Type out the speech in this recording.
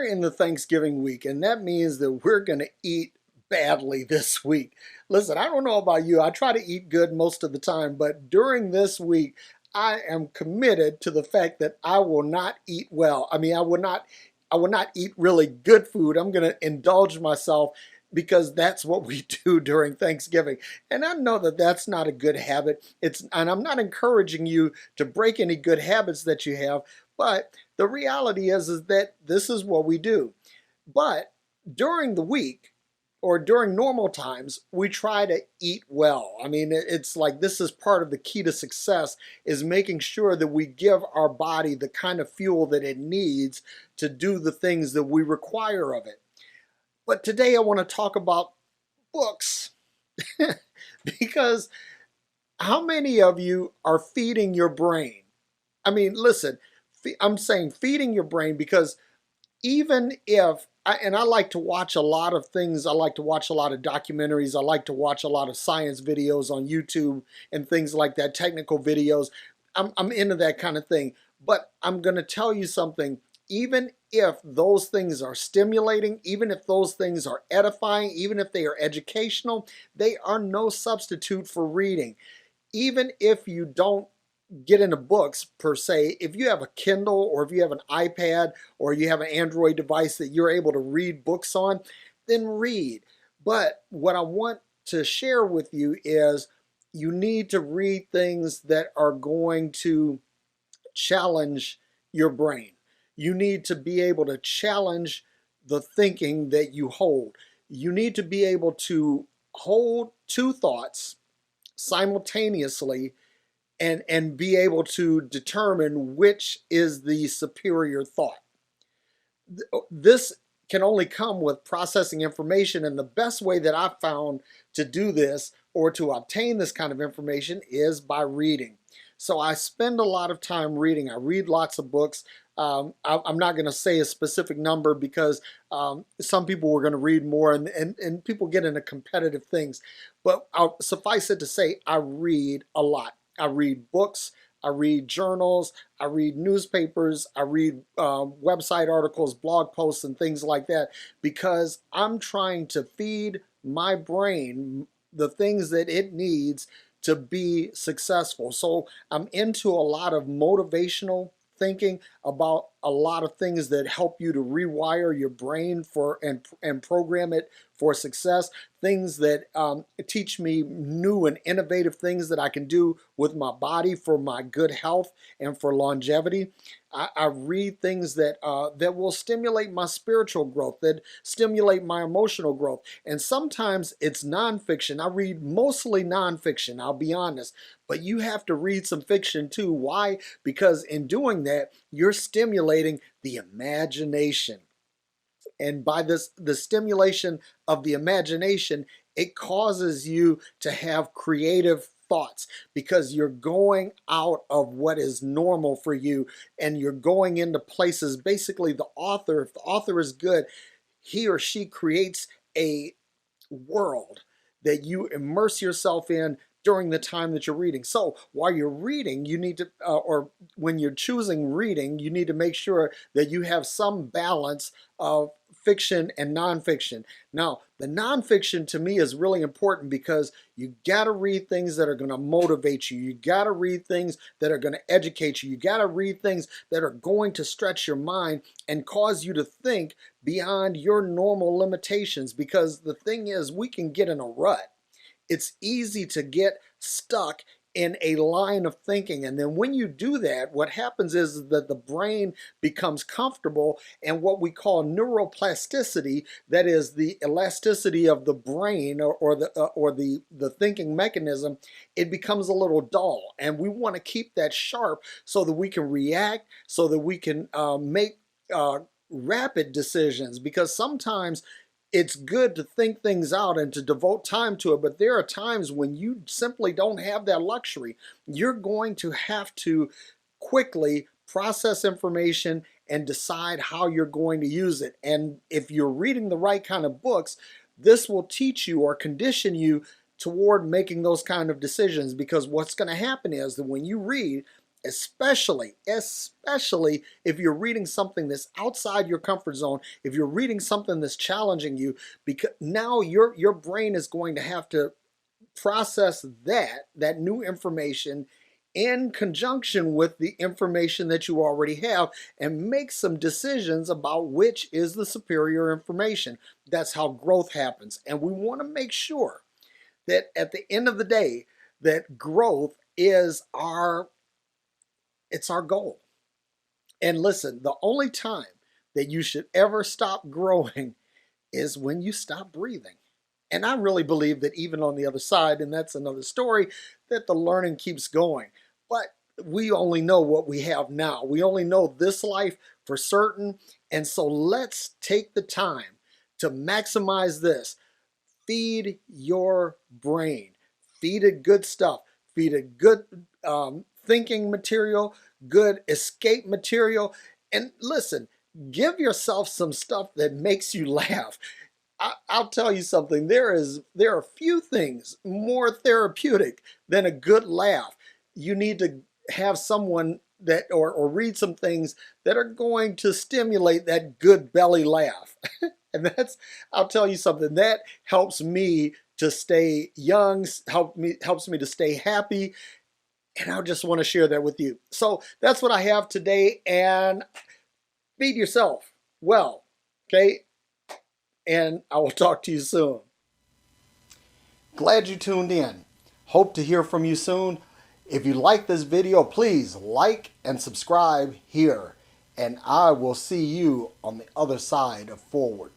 we're in the Thanksgiving week, and that means that we're going to eat badly this week. Listen, I don't know about you. I try to eat good most of the time, but during this week, I am committed to the fact that I will not eat well. I will not eat really good food. I'm going to indulge myself because that's what we do during Thanksgiving. And I know that that's not a good habit. And I'm not encouraging you to break any good habits that you have, but the reality is that this is what we do. But during the week or during normal times, we try to eat well. I mean, it's like this is part of the key to success is making sure that we give our body the kind of fuel that it needs to do the things that we require of it. But today I want to talk about books because how many of you are feeding your brain? I mean, listen, I'm saying feeding your brain because even if, and I like to watch a lot of things, I like to watch a lot of documentaries, I like to watch a lot of science videos on YouTube and things like that, technical videos. I'm into that kind of thing. But I'm going to tell you something, even if those things are stimulating, even if those things are edifying, even if they are educational, they are no substitute for reading. Even if you don't get into books per se, if you have a Kindle or if you have an iPad or you have an Android device that you're able to read books on, then read. But what I want to share with you is you need to read things that are going to challenge your brain. You need to be able to challenge the thinking that you hold. You need to be able to hold two thoughts simultaneously and be able to determine which is the superior thought. This can only come with processing information, and the best way that I've found to do this or to obtain this kind of information is by reading. So I spend a lot of time reading. I read lots of books. I'm not going to say a specific number because some people were going to read more and people get into competitive things. But I'll suffice it to say I read a lot. I read books, I read journals, I read newspapers, I read website articles, blog posts, and things like that because I'm trying to feed my brain the things that it needs to be successful. So I'm into a lot of motivational thinking about a lot of things that help you to rewire your brain for and program it for success. Things that teach me new and innovative things that I can do with my body for my good health and for longevity. I read things that that will stimulate my spiritual growth, that stimulate my emotional growth. And sometimes it's nonfiction. I read mostly nonfiction, I'll be honest. But you have to read some fiction too. Why? Because in doing that, you're stimulating the imagination. And by the stimulation of the imagination, it causes you to have creative thoughts because you're going out of what is normal for you and you're going into places. Basically, the author, if the author is good, he or she creates a world that you immerse yourself in during the time that you're reading. So while you're reading, you need to, or when you're choosing reading, you need to make sure that you have some balance of fiction and nonfiction. Now, the nonfiction to me is really important because you got to read things that are going to motivate you. You got to read things that are going to educate you. You got to read things that are going to stretch your mind and cause you to think beyond your normal limitations. Because the thing is, we can get in a rut. It's easy to get stuck in a line of thinking. And then when you do that, what happens is that the brain becomes comfortable and what we call neuroplasticity, that is the elasticity of the brain or the thinking mechanism, it becomes a little dull. And we want to keep that sharp so that we can react, so that we can make rapid decisions, because sometimes it's good to think things out and to devote time to it, but there are times when you simply don't have that luxury. You're going to have to quickly process information and decide how you're going to use it. And if you're reading the right kind of books, this will teach you or condition you toward making those kind of decisions, because what's going to happen is that when you read, especially if you're reading something that's outside your comfort zone, if you're reading something that's challenging you, because now your brain is going to have to process that new information in conjunction with the information that you already have and make some decisions about which is the superior information. That's how growth happens. And we want to make sure that at the end of the day, that growth is our goal. And listen, the only time that you should ever stop growing is when you stop breathing. And I really believe that even on the other side, and that's another story, that the learning keeps going. But we only know what we have now. We only know this life for certain. And so let's take the time to maximize this. Feed your brain. Feed it good stuff. Feed it good thinking material, good escape material. And listen, give yourself some stuff that makes you laugh. I'll tell you something. There are few things more therapeutic than a good laugh. You need to have someone that or read some things that are going to stimulate that good belly laugh. And I'll tell you something, that helps me to stay young, helps me to stay happy. And I just want to share that with you. So that's what I have today. And feed yourself well, okay? And I will talk to you soon. Glad you tuned in. Hope to hear from you soon. If you like this video, please like and subscribe here. And I will see you on the other side of forward.